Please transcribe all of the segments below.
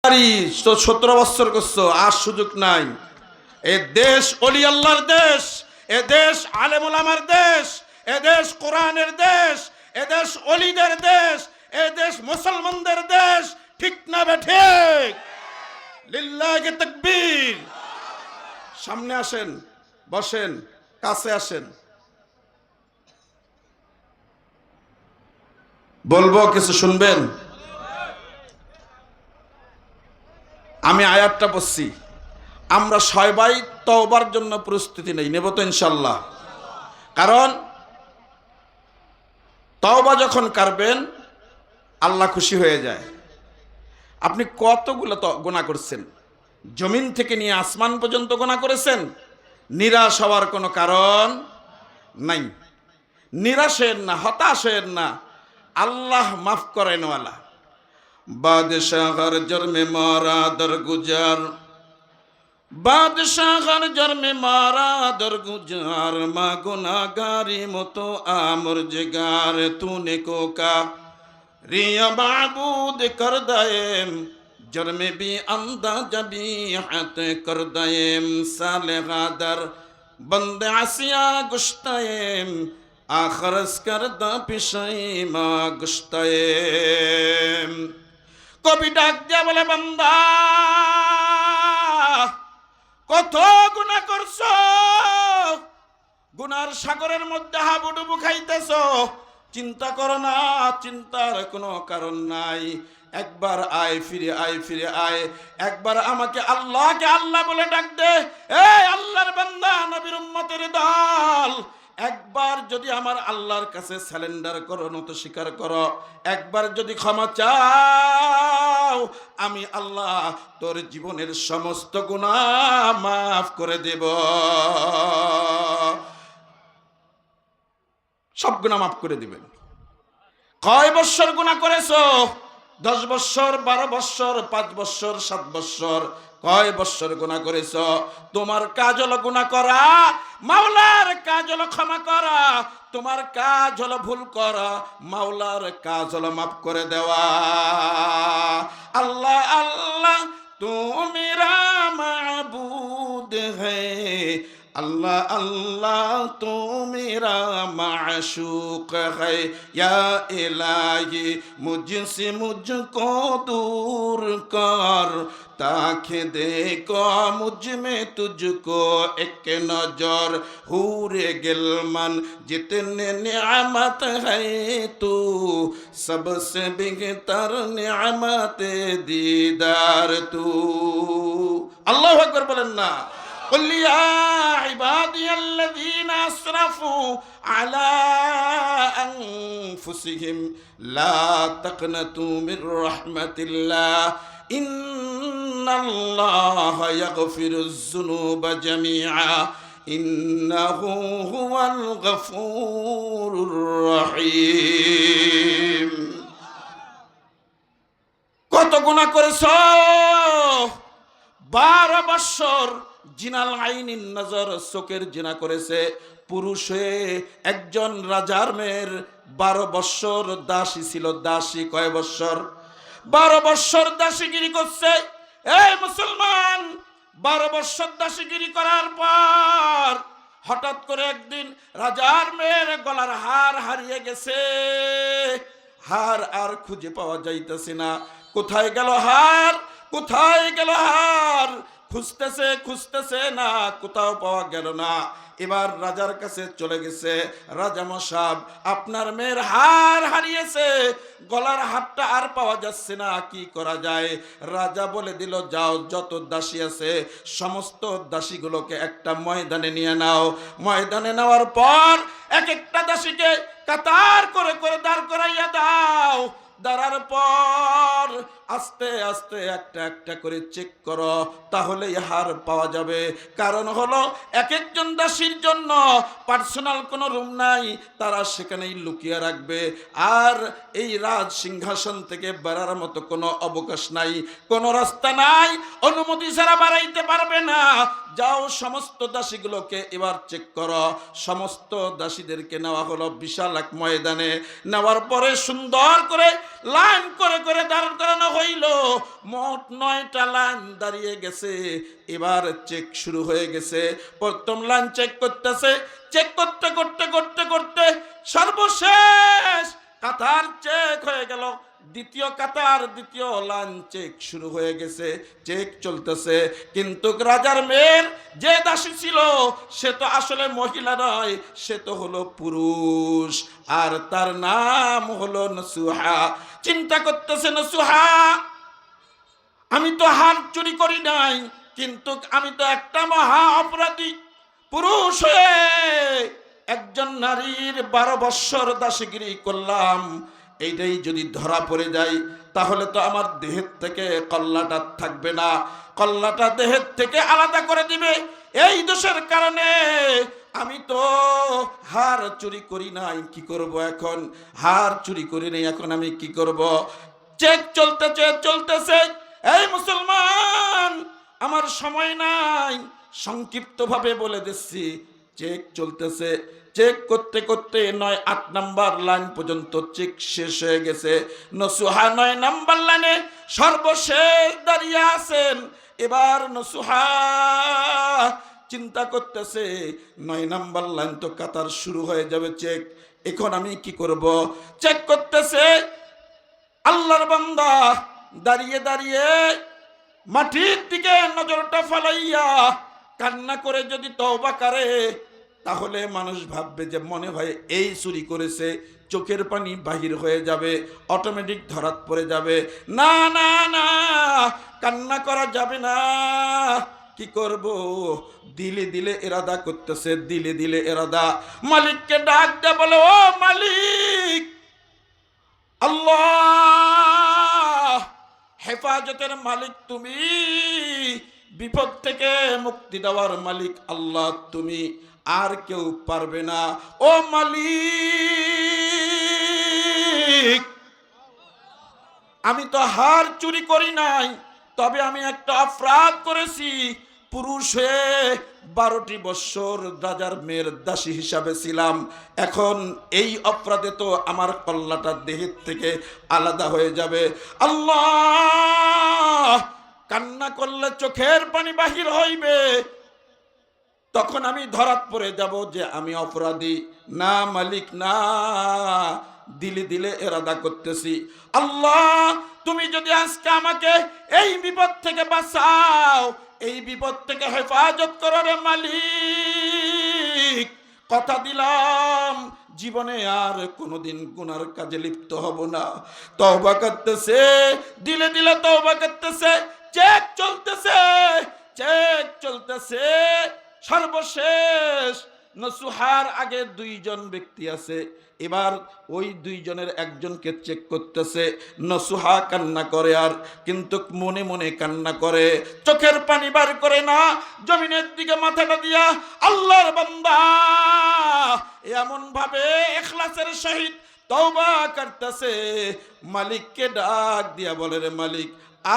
17 বছর করছো, আর সুযোগ নাই। এ দেশ ওলি আল্লাহর দেশ, এ দেশ আলেম ওলামার দেশ, এ দেশ কোরআনের দেশ, এ দেশ ওলিদের দেশ, এ দেশ মুসলমানদের দেশ। ঠিক না বেঠিক? লিল্লাহি তাকবীর। সামনে আসেন, বসেন, কাছে আসেন। বলবো, কিছু শুনবেন? আমি আয়াতটা পড়ছি, আমরা সবাই তওবার জন্য প্রস্তুতি নেই, নেব তো ইনশাল্লাহ। কারণ তওবা যখন করবেন আল্লাহ খুশি হয়ে যায়। আপনি কতগুলো গুনাহ করছেন, জমিন থেকে নিয়ে আসমান পর্যন্ত গুনাহ করেছেন, নিরাশ হওয়ার কোনো কারণ নাই। নিরাশ হয়েন না, হতাশ হয়েন না, আল্লাহ মাফ করেন ওয়ালা। বাদশাহর জন্মে মারা দরগুজার, বাদশাহর জন্মে মারা দরগুজার, মা গুনাহগারি মতো আমর জগার, তूने कोका रिया माबूद कर दायम, जर्मे भी अंदा जबी हाथ कर दायम, साले गादर बंदे आसिया गुश्तायम, आखरस कर दा पिशाइमा गुश्तायम। कभी डाक दिया बोले बंदा কত গুনাহ করছো, গুনার সাগরের মধ্যে হাবুডুবু খাইতেছো, চিন্তা করো না, চিন্তার কোনো কারণ নাই। একবার আয়, ফিরে আয়, ফিরে আয়। একবার আমাকে আল্লাহকে আল্লাহ বলে ডাক দে। এই আল্লাহর বান্দা, নবীর উম্মতের দল, একবার যদি আমার আল্লাহর কাছে সারেন্ডার করো, নত স্বীকার করো, একবার যদি ক্ষমা চাও, আমি আল্লাহ তোর জীবনের সমস্ত গুনাহ মাফ করে দেব। সব গুনাহ মাফ করে দিবেন। কয় বছর গুনাহ করেছো? 10 বছর, 12 বছর, 5 বছর, 7 বছর, কয় বছর গুনাহ করেছো? তোমার কাজ হলো গুনাহ করা, মাওলার কাজ হলো ক্ষমা করা। তোমার কাজ হলো ভুল করা, মাওলার কাজ হলো মাফ করে দেওয়া। আল্লাহ আল্লাহ তু মেরা মাবুদ হ্যায়, अल्लाह अल्लाह तो मेरा माशूक है, या इलाही मुझसे मुझको दूर कर, ताकि देखो मुझ में तुझको एक नजर, हूरे गिलमन जितने नियामत है तू, सबसे बेहतर नियामत दीदार तू। अल्लाहु अकबर बोलें ना। قل يا عبادي الذين أسرفوا على أنفسهم لا تقنطوا من رحمة الله إن الله يغفر الذنوب جميعا إنه هو الغفور الرحيم। কত গুনাহ করেছো? 12 বছর জিনাল আইনিন নজর, চোখের জিনা করেছে। পুরুষ হয়ে একজন রাজার মেয়ের 12 বছর দাসী ছিল। দাসী কয় বছর? 12 বছর দাসীগিরি করছে। এই মুসলমান, 12 বছর দাসীগিরি করার পর হঠাৎ করে একদিন রাজার মেয়ের গলার হার হারিয়ে গেছে। হার আর খুঁজে পাওয়া যাইতেছে না। কোথায় গেল হার? কোথায় গেল হার? খুঁজতেছে খুঁজতেছে না, কোথাও পাওয়া গেল না। এবার রাজার কাছে চলে গেছে, রাজা মশাব আপনার মেয়ের হার হারিয়েছে, গলার হারটা আর পাওয়া যাচ্ছে না, কি করা যায়? রাজা বলে দিল, যাও যত দাসী আছে সমস্ত দাসীগুলোকে একটা ময়দানে নিয়ে নাও। ময়দানে নেওয়ার পর এক একটা দাসীকে কাতার করে করে দাঁড় করাইয়া দাও। দাঁড়ার পর আস্তে আস্তে একটা একটা করে চেক করো, তাহলেই হার পাওয়া যাবে। কারণ হলো এক একজন দাসীর জন্য পার্সোনাল কোনো রুম নাই, তারা সেখানেই লুকিয়ে রাখবে। আর এই রাজ সিংহাসন থেকে বেরার মতো কোনো অবকাশ নাই, কোনো রাস্তা নাই, অনুমতি ছাড়া বাড়াইতে পারবে না। যাও সমস্ত দাসীগুলোকে এবার চেক করো। সমস্ত দাসীদেরকে নেওয়া হলো বিশাল এক ময়দানে। নেওয়ার পরে সুন্দর করে লাইন করে করে দাঁড় করানো হইল। মোট 9টা লাইন দাঁড়িয়ে গেছে। এবার চেক শুরু হয়ে গেছে। প্রথম লাইন চেক করতেছে, চেক করতে করতে করতে করতে সর্বশেষ কাতার চেক হয়ে গেল। দ্বিতীয় কাতার, দ্বিতীয় লাইন চেক শুরু হয়ে গেছে, চেক চলতেছে। কিন্তু রাজার মেয়ের যে দাসী ছিল সে তো আসলে মহিলা নয়, সে তো হলো পুরুষ, আর তার নাম হলো নসুহা। চিন্তা করতেছে নসুহা, আমি তো হার চুরি করি নাই, কিন্তু আমি তো একটা মহা অপরাধী। পুরুষ হয়ে একজন নারীর 12 বৎসর দাসীগিরি করলাম। এইটাই যদি ধরা পড়ে যায় তাহলে তো আমার দেহের থেকে কল্লাটা থাকবে না, কল্লাটা দেহের থেকে আলাদা করে দিবে। এই দোষের কারণে আমি তো হার চুরি করি নাই, কি করব এখন? হার চুরি করি নাই, এখন আমি কি করব? চেক চলতেছে। এই মুসলমান, আমার সময় নাই, সংক্ষিপ্তভাবে বলে দিচ্ছি। চেক চলতেছে, চেক করতে করতে 9-8 নাম্বার লাইন পর্যন্ত চেক শেষ হয়ে গেছে। নসুহা 9 নাম্বার লাইনে সর্বশেষ দাঁড়িয়ে আছেন। এবার নসুহা চিন্তা করতেছে 9 নাম্বার লাইন তো কাতার শুরু হয়ে যাবে, চেক, এখন আমি কি করব? চেক করতেছে। আল্লাহর বান্দা দাঁড়িয়ে দাঁড়িয়ে মাটির দিকে নজরটা ফালাইয়া কান্না করে যদি তওবা করে তাহলে মানুষ ভাববে যে মনে হয় এই চুরি করেছে, চোখের পানি বাহির হয়ে যাবে, অটোমেটিক ধরাত পড়ে যাবে। না না না, কান্না করা যাবে না। কি করব? দিলে দিলে এরাদা করতেছে, দিলে দিলে এরাদা। মালিককে ডাক দেয়া বলে, ও মালিক, আল্লাহ হেফাজতের মালিক তুমি, বিপদ থেকে মুক্তি দেওয়ার মালিক আল্লাহ তুমি, আর কেউ পারবে না। ও মালিক, আমি তো হার চুরি করি নাই, তবে আমি একটা অপরাধ করেছি। পুরুষ হয়ে 12টি বৎসর রাজার মেয়ের দাসী হিসাবে ছিলাম। এখন এই অপরাধে তো আমার কল্লাটা দেহের থেকে আলাদা হয়ে যাবে। আল্লাহ, কান্না করলে চোখের পানি বাহির হইবে, তখন আমি ধরাত পড়ে যাব যে আমি অপরাধী। না মালিক না, দিলে দিলে এরাদা করতেছি। আল্লাহ, তুমি যদি আজকে আমাকে এই বিপদ থেকে বাঁচাও, এই বিপদ থেকে হেফাজত করো রে মালিক, কথা দিলাম জীবনে আর কোনোদিন গুনার কাজে লিপ্ত হব না। তওবা করতেছে, দিলে দিলে তওবা করতেছে। চেক চলতেছে। সর্বশেষ নসুহার আগে 2 জন ব্যক্তি আছে। এবার ওই 2 জনের একজনকে চেক করতেছে। নসুহা কান্না করে, আর কিন্তু মনে মনে কান্না করে, চোখের পানি বার করে না, জমিনের দিকে মাথাটা দিয়া আল্লাহর বান্দা এমন ভাবে ইখলাসের সহিত তওবা করতেছে। মালিককে ডাক দিয়া বলে, রে মালিক,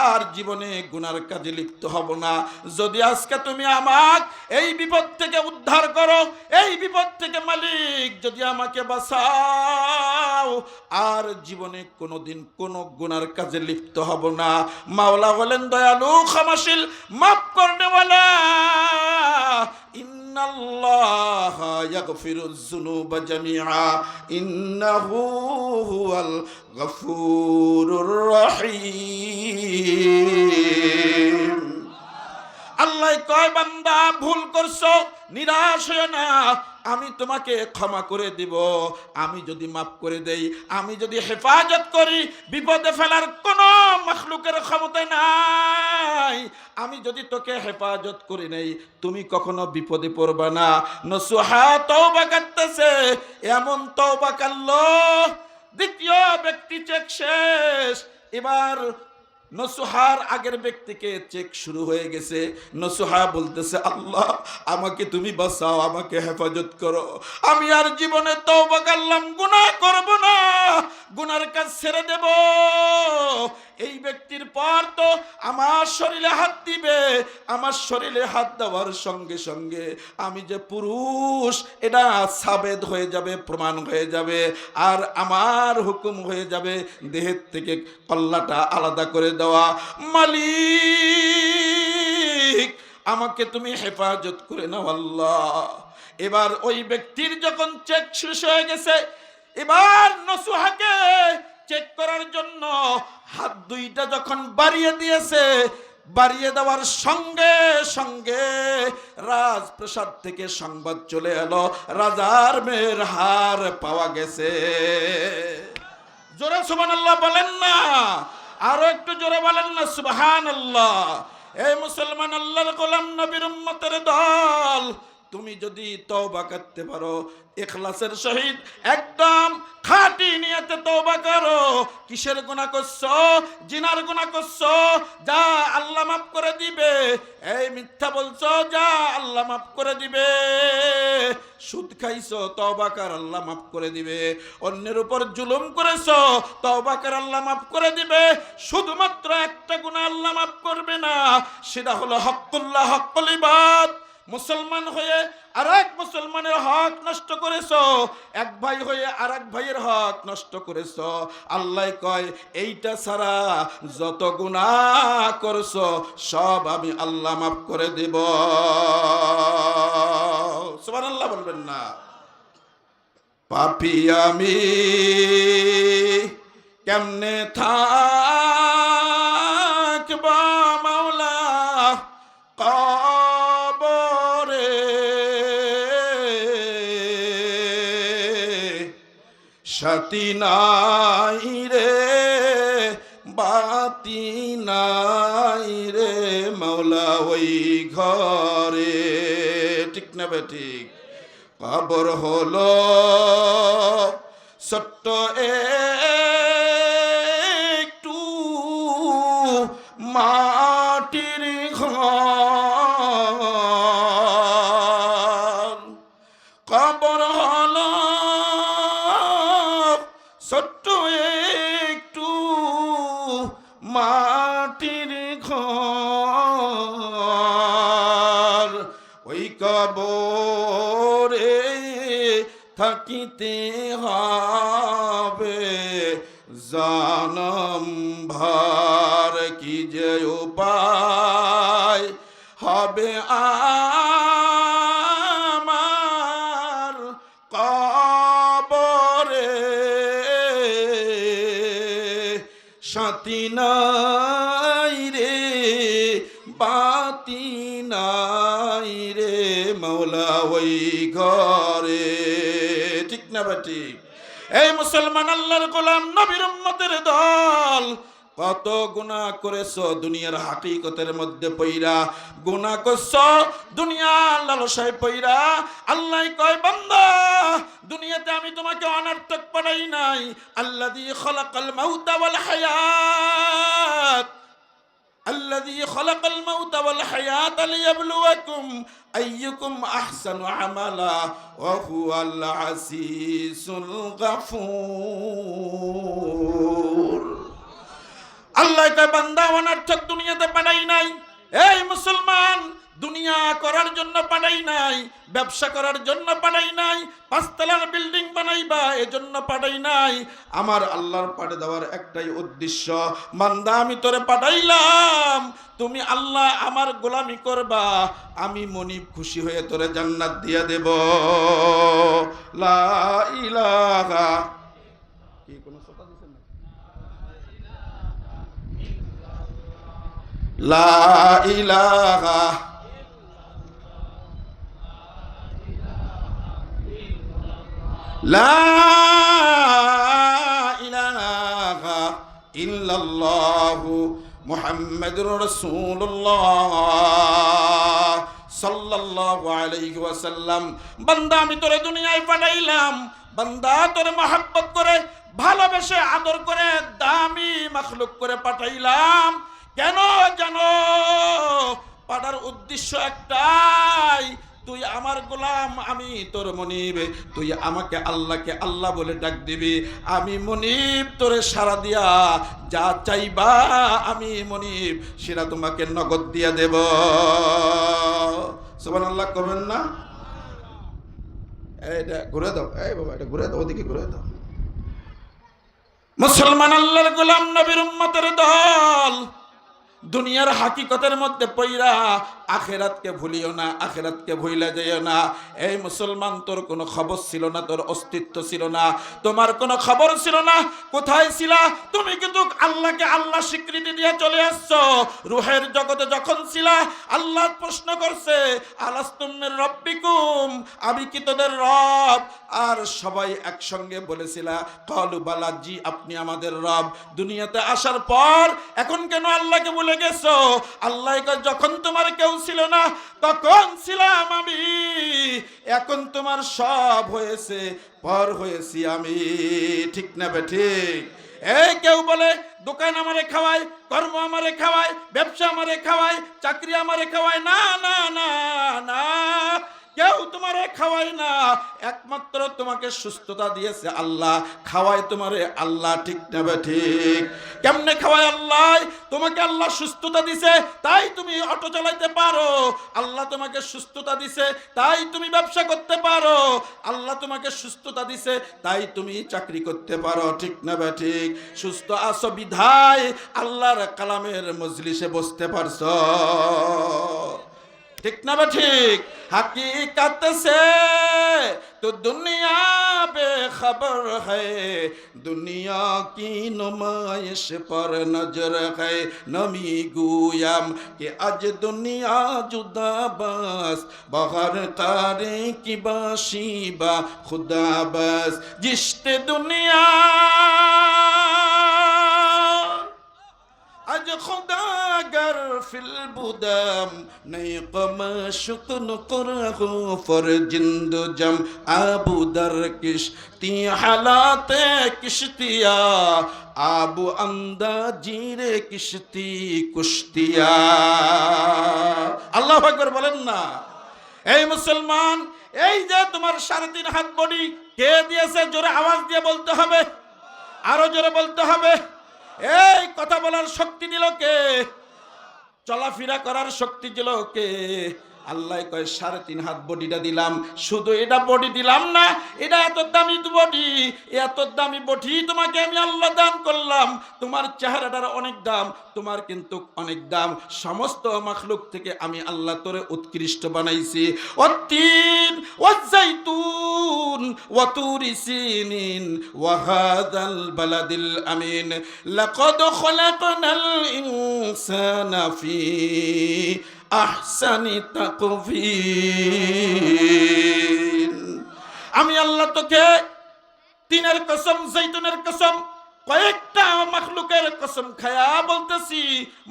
আর জীবনে গুনার কাজে লিপ্ত হব না। যদি আজকে তুমি আমাকে এই বিপদ থেকে উদ্ধার করো, এই বিপদ থেকে মালিক যদি আমাকে বাঁচাও, আর জীবনে কোনোদিন কোনো গুনার কাজে লিপ্ত হব না। মাওলা বলেন, দয়ালু, ক্ষমাশীল, মাফ করনেওয়ালা। ইন্নাল্লাহা ইয়াগফিরুয যুনুবা জামিআ ইন্নাহু হুয়াল গফুরুর রহিম। আল্লাহ কয়, বান্দা ভুল করছো, নিরাশ হয়ো না, আমি তোমাকে ক্ষমা করে দিব। আমি যদি মাফ করে দেই, আমি যদি হেফাজত করি, বিপদে ফেলার কোনো মাখলুকের ক্ষমতা নাই। আমি যদি তোকে হেফাজত করি নেই, তুমি কখনো বিপদে পড়বা না। নসুহা তওবা করতেছে, এমন তওবা করলো। দ্বিতীয় ব্যক্তি চেক শেষ। এবার নসুহার আগের ব্যক্তিকে চেক শুরু হয়ে গেছে। নসুহা বলতেছে, আল্লাহ আমাকে তুমি বাঁচাও, আমাকে হেফাজত করো, আমি আর জীবনে তওবা করলাম, গুনাহ করব না, গুনার কাজ ছেড়ে দেব। এই ব্যক্তির পর তো আমার শরীরে হাত দিবে, আমার শরীরে হাত দেওয়ার সঙ্গে সঙ্গে আমি যে পুরুষ এটা সাবেদ হয়ে যাবে, প্রমাণ হয়ে যাবে, আর আমার হুকুম হয়ে যাবে দেহের থেকে কল্লাটা আলাদা করে দেওয়া। মালিক আমাকে তুমি হেফাজত করে নাও আল্লাহ। এবার ওই ব্যক্তির যখন চেক শেষ হয়ে গেছে, এবার নসুহাকে চেক করার জন্য হাত দুইটা যখন বাড়িয়ে দিয়েছে, বাড়িয়ে দেওয়ার সঙ্গে সঙ্গে রাজপ্রাসাদ থেকে সংবাদ চলে এলো রাজার মেয়ের হার পাওয়া গেছে। জোরে সুবহানাল্লাহ বলেন না, আরো একটু জোরে বলেন না সুবহানাল্লাহ। এই মুসলমান আল্লাহর গোলাম নবীর উম্মতের দল, তুমি যদি তওবা করতে পারো ইখলাসের সহিত, একদম খাঁটি নিয়তে তওবা করো। কিসের গুনাহ করছো? জিনার গুনাহ করছো, যা আল্লাহ মাফ করে দিবে। এই মিথ্যা বলছো, যা আল্লাহ মাফ করে দিবে। সুদ খাইছো, তওবা কর, আল্লাহ মাফ করে দিবে। অন্যের উপর জুলুম করেছো, তওবা কর, আল্লাহ মাফ করে দিবে। শুধুমাত্র একটা গুনাহ আল্লাহ মাফ করবে না, সেটা হলো হকুল্লাহ, হকুল ইবাদ। মুসলমান হয়ে আর এক মুসলমানের হক নষ্ট করেছো, এক ভাই হয়ে আর এক ভাইয়ের হক নষ্ট করেছো। আল্লাহ কয় এইটা ছাড়া যত গুনাহ করছো সব আমি আল্লাহ মাফ করে দেব। সুবহানাল্লাহ বলবেন না? পাপী আমি কেমনে থাকবা মাওলা সাথী নাই রে, বাতি নাই রে মাওলা ওই ঘরে। ঠিক না বেঠিক? কবর হলো ছোট্ট একটু মাটির ঘর, কবর হলো ছোট্ট একটু মাটির ঘর। ওই কবরে থাকিতে হবে জনম ভর, কি যে উপায় হবে আমার কবরে। সাথী নাই রে, বাতি নাই রে মাওলা ওই ঘরে। ঠিক না বেটি? এই মুসলমান আল্লাহর গোলাম নবীর উম্মতের দল, কত গুনাহ করেছো দুনিয়ার হাকিকতের মধ্যে পইরা, গুনাহ করছো দুনিয়ার লালসায় পইরা। আল্লাহ কয় বান্দা, দুনিয়াতে আমি তোমাকে অনর্থক পাঠাই নাই। আল্লাযী খালাকাল মাউতা ওয়াল হায়াত, الذي خلق الموت والحياة ليبلوكم أيكم أحسن عملا وهو العزيز الغفور। আল্লাহ কে বান্দা অনর্থক দুনিয়াতে পাঠাই নাই। এই মুসলমান, দুনিয়া করার জন্য পাঠাই নাই, ব্যবসা করার জন্য পাঠাই নাই, পাঁচতলার বিল্ডিং বানাইবা এজন্য পাঠাই নাই। আমার আল্লাহর পাঠে দেওয়ার একটাই উদ্দেশ্য, বান্দা আমি তোরে পাঠাইলাম, তুমি আল্লাহ আমার গোলামি করবা, আমি মনিব খুশি হয়ে তোরে জান্নাত দিয়ে দেব। লা ইলাহা, কি কোনো কথা দিছেন না? লা ইলাহা লা ইলাহা ইল্লাল্লাহু মুহাম্মাদুর রাসূলুল্লাহ সাল্লাল্লাহু আলাইহি ওয়াসাল্লাম। বান্দা আমি তোরে দুনিয়ায় পাঠাইলাম, বান্দা তোরে মহব্বত করে ভালোবেসে আদর করে দামি মাখলুক করে পাঠাইলাম। কেন জানো? পাঠার উদ্দেশ্য একটাই, তুই আমার গোলাম, আমি তোর মনিব, তুই আমাকে আল্লাহকে আল্লাহ বলে ডাক দিবি, আমি মনিব তোরে সারা দিয়া যা চাইবা আমি মনিব সেটা তোমাকে নগদ দিয়া দেব। সুবহানাল্লাহ করবেন না? এটা ঘুরে দাও, এই বাবা এটা ঘুরে দাও, ওদিকে ঘুরে দাও। মুসলমান আল্লাহর গোলাম নবীর উম্মতের দল, দুনিয়ার হাকিকতের মধ্যে পইরা আখেরাতকে ভুলিও না, আখেরাতকে ভুইলা যাইও না। এই মুসলমান, তোর কোনো খবর ছিল না, তোর অস্তিত্ব ছিল না, তোমার কোনো খবর ছিল না, কোথায় ছিলা তুমি? কিন্তু আল্লাহকে আল্লাহ স্বীকৃতি দিয়ে চলে আসছো। রুহের জগতে যখন ছিলা, আল্লাহ প্রশ্ন করছে আলাস্তুম মির রাব্বিকুম, আমি কি তোদের রব? আর সবাই একসঙ্গে বলেছিলা ক্বালু বালা, জি আপনি আমাদের রব। দুনিয়াতে আসার পর এখন কেন আল্লাহকে ভুলে গেছো? আল্লাহ কয় যখন তোমার কেউ ছিল না তখন ছিলাম আমি, এখন তোমার সব হয়েছে, পর হয়েছি আমি। ঠিক না বে ঠিক? এই কেউ বলে দোকান আমারে খাওয়ায়, কর্ম আমারে খাওয়ায়, ব্যবসা আমারে খাওয়ায়, চাকরি আমারে খাওয়ায়। না না না না, কেউ তোমারে খাওয়ায় না, একমাত্র তোমাকে সুস্থতা দিয়েছে আল্লাহ, খাওয়ায় তোমারে আল্লাহ। ঠিক না বে ঠিক? কেমনে খাওয়ায় আল্লাহ? তোমাকে আল্লাহ সুস্থতা দিছে তাই তুমি অটো চালাইতে পারো, আল্লাহ তোমাকে সুস্থতা দিছে তাই তুমি ব্যবসা করতে পারো, আল্লাহ তোমাকে সুস্থতা দিছে তাই তুমি চাকরি করতে পারো। ঠিক না বে ঠিক? সুস্থ আছো বিধায় আল্লাহর কালামের মজলিসে বসতে পারছো। ঠিক না বে ঠিক? हकीकत से तो दुनिया बेखबर है, दुनिया की नुमाइश पर नजर है। नमी गुयाम कि आज दुनिया जुदा बस, बहर तारे की बाशीबा खुदा बस, जिश्ते दुनिया आज खुदा गर फिल बुदम नहीं कम शुक्न करहु फर जिंद जम आबू दर किश्ती हालाते किश्तिया आबू अंदा जीरे किश्ती कुश्तिया। আল্লাহু আকবার বলেন না? এই মুসলমান, এই যে তোমার 3.5 হাত বডি কে দিয়েছে? জোরে আওয়াজ দিয়ে বলতে হবে, আরো জোরে বলতে হবে। এই কথা বলার শক্তি দিল কে? চলাফেরা করার শক্তি দিল কে? আল্লাহ কয় 3.5 হাত বডিটা দিলাম। শুধু এটা বডি দিলাম না, এটা এত দামি বডি, এত দামি বডি তোমাকে আমি আল্লাহ দান করলাম। তোমার চেহারাটার অনেক দাম, তোমার কিন্তু অনেক দাম। সমস্ত মাখলুক থেকে আমি আল্লাহ তোরে উৎকৃষ্ট বানাইছি। ওয়াত্তিন ওয়াজাইতুন ওয়াতুরি সিনিন ওয়া হাযাল বালাদিল আমিন লাকাদ খলাকনাল ইনসানা ফি আহসানি তাকবীর। আমি আল্লাহ তোকে তিনের কসম, জৈতুনের কসম, কয়েকটা মাখলুকের কসম খায়া বলতেছি,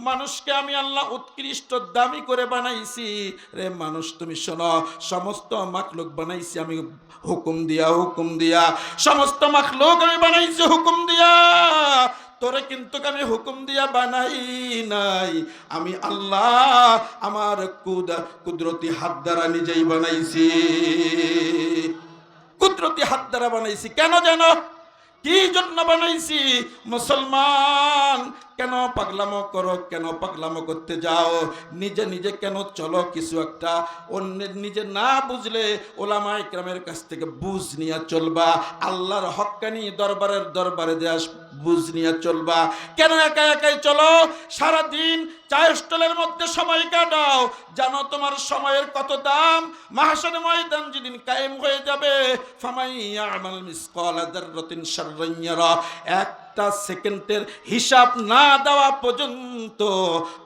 মানুষকে আমি আল্লাহ উৎকৃষ্ট দামি করে বানাইছি। রে মানুষ তুমি শোনো, সমস্ত মাখলুক বানাইছি আমি হুকুম দিয়া, হুকুম দিয়া। সমস্ত মাখলুক আমি বানাইছি হুকুম দিয়া, তোরে কিন্তু আমি হুকুম দিয়া বানাই নাই। আমি আল্লাহ আমার কুদরতি হাত দ্বারা নিজেই বানাইছি, কুদরতি হাত দ্বারা বানাইছি। কেন জানো কি জন্য বানাইছি? মুসলমান, কেন পাগলামো করো? কেন পাগলামো করতে যাও? নিজে নিজে কেন চলো কিছু একটা? অন্যের নিজে না বুঝলে ওলামায়ে কেরামের কাছ থেকে বুঝ নিয়ে চলবা, আল্লাহর হক্কানি দরবারের দরবারে দেয়া বুঝ নিয়ে চলবা। কেন একা একাই চলো? সারাদিন চায়ের স্টলের মধ্যে সময় কাটাও, জানো তোমার সময়ের কত দাম? মাহশার ময়দান যেদিন কায়েম হয়ে যাবে, ফামাইয়া আমাল মিসকালা যাররাতিন শাররান ইয়ারা, একটা সেকেন্ডের হিসাব না দেওয়া পর্যন্ত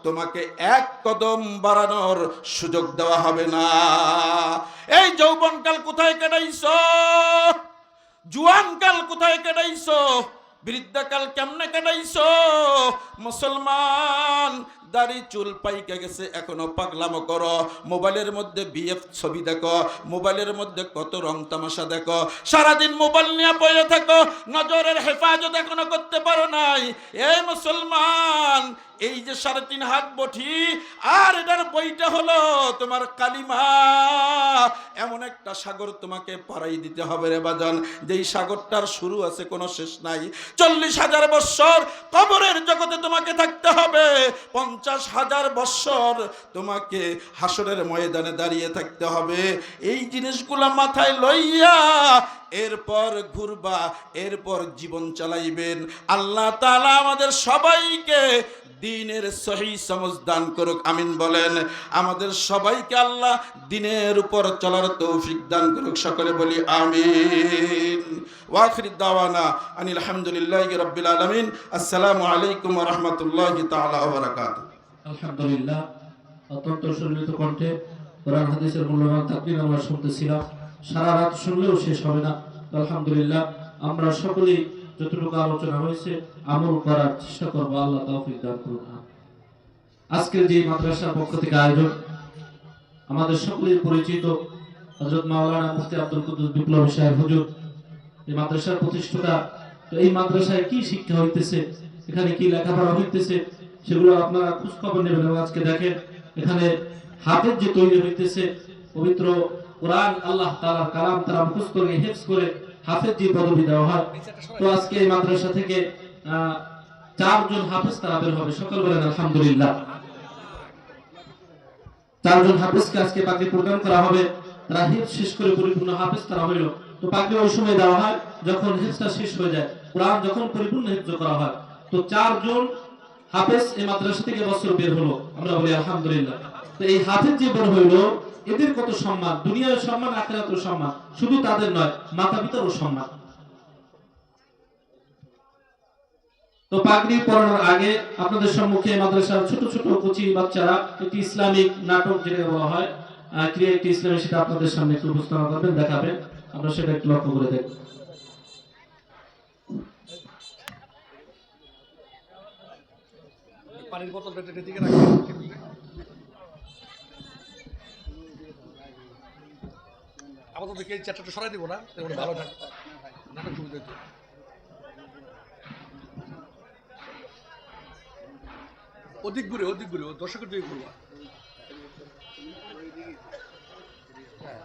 তোমাকে এক কদম বাড়ানোর সুযোগ দেওয়া হবে না। এই যৌবনকাল কোথায় কাটাইছো? জুয়ানকাল কোথায় কাটাইছো? বৃদ্ধাকাল কেমনে কাটাইছো? মুসলমান, দাড়ি চুল পাইকে গেছে এখনো পাগলামো করো। মোবাইলের মধ্যে বিএফ ছবি দেখো, মোবাইলের মধ্যে কত রং তামাশা দেখো, সারাদিন মোবাইল নিয়ে পড়ে থাকো, নজরের হেফাজত এখনো করতে পারো নাই। এই মুসলমান, এই যে 3.5 হাত বটি, আর এটার বইটা হলো তোমার কালিমা। এমন একটা সাগর তোমাকে পাড়াই দিতে হবে রে বাজান, যেই সাগরটার শুরু আছে কোনো শেষ নাই। 40,000 বৎসর কবরের জগতে তোমাকে থাকতে হবে, 50,000 বৎসর তোমাকে হাসরের ময়দানে দাঁড়িয়ে থাকতে হবে। এই জিনিসগুলা মাথায় লইয়া এরপর ঘুরবা, এরপর জীবন চালাইবেন। আল্লাহ তাআলা আমাদের সবাইকে দ্বীনের সহি সমঝ দান করুক, আমিন বলেন। আমাদের সবাইকে আল্লাহ দ্বীনের উপর চলার তৌফিক দান করুক, সকলে বলি আমিন। ওয়া আখিরু দাওয়ানা আনিল হামদুলিল্লাহি রাব্বিল আলামিন। আসসালামু আলাইকুম ওয়া রাহমাতুল্লাহি তাআলা ওয়া বারাকাতুহু। আলহামদুলিল্লাহ, অত্যন্ত সুললিত কণ্ঠে কোরআন হাদিসের মূল্যবান তাকরীর আমরা শুনতেছিলাম। সারা রাত শুনলেও শেষ হবে না। আলহামদুলিল্লাহ, আমরা সকলেই যতটুকু আলোচনা হয়েছে আমল করার চেষ্টা করবো। আল্লাহ তৌফিক দান করুন। আজকের যে মাদ্রাসার পক্ষ থেকে আয়োজন, আমাদের সকলের পরিচিত হযরত মাওলানা মুফতি আব্দুল কুদ্দুস বিপ্লবী সাহেব হুজুর, এই মাদ্রাসার প্রতিষ্ঠাতা। তো এই মাদ্রাসায় কি শিক্ষা হইতেছে, এখানে কি লেখাপড়া হইতেছে, সেগুলো আপনারা খোঁজ খবর নেবেন। এবং আজকে দেখেন এখানে হাফেজ যে তৈরি হইতেছে, পবিত্র কোরআন আল্লাহ তাআলার কালাম তারা মুখস্থ করে হিফজ করে হাফেজ যে পদবি দেওয়া হয়। তো আজকে এই মাদ্রাসা থেকে 4 জন হাফেজ তারা বের হবে। সকল বলেন আলহামদুলিল্লাহ। 4 জন হাফেজকে আজকে পাগড়ি প্রদান করা হবে। তারা হিফজ শেষ করে পরিপূর্ণ হাফেজ তারা হইল। তো পাগড়ি ওই সময় দেওয়া হয় যখন হিফজটা শেষ হয়ে যায়, কোরআন যখন পরিপূর্ণ হিফজ করা হয়। তো 4 জন হাফেজ এই মাদ্রাসা থেকে বছর বের হলো, আমরা বলি আলহামদুলিল্লাহ। তো এই হাফেজ যে বের হইলো, এদের কত সম্মান, দুনিয়ার সম্মান, আখিরাতের সম্মান। শুধু তাদের নয়, মাতা পিতারও সম্মান। তো পাগড়ি পরানোর আগে আপনাদের সম্মুখে মাদ্রাসার ছোট ছোট কুচি বাচ্চারা একটি ইসলামিক নাটক যেটা বলা হয় ক্রিয়া, একটি ইসলামী, সেটা আপনাদের সামনে একটু উপস্থাপন করবেন, দেখাবেন। আমরা সেটা একটু লক্ষ্য করে দেখব। পানির বোতলটা দিকে রাখবেন। আপাতত দেখি এই চ্যাপ্টারটা সরাই দিব না, তাহলে ভালো নাটক শুরু দিতে। অধিক ঘুরে ও দর্শকের দিকে ঘুরবা। হ্যাঁ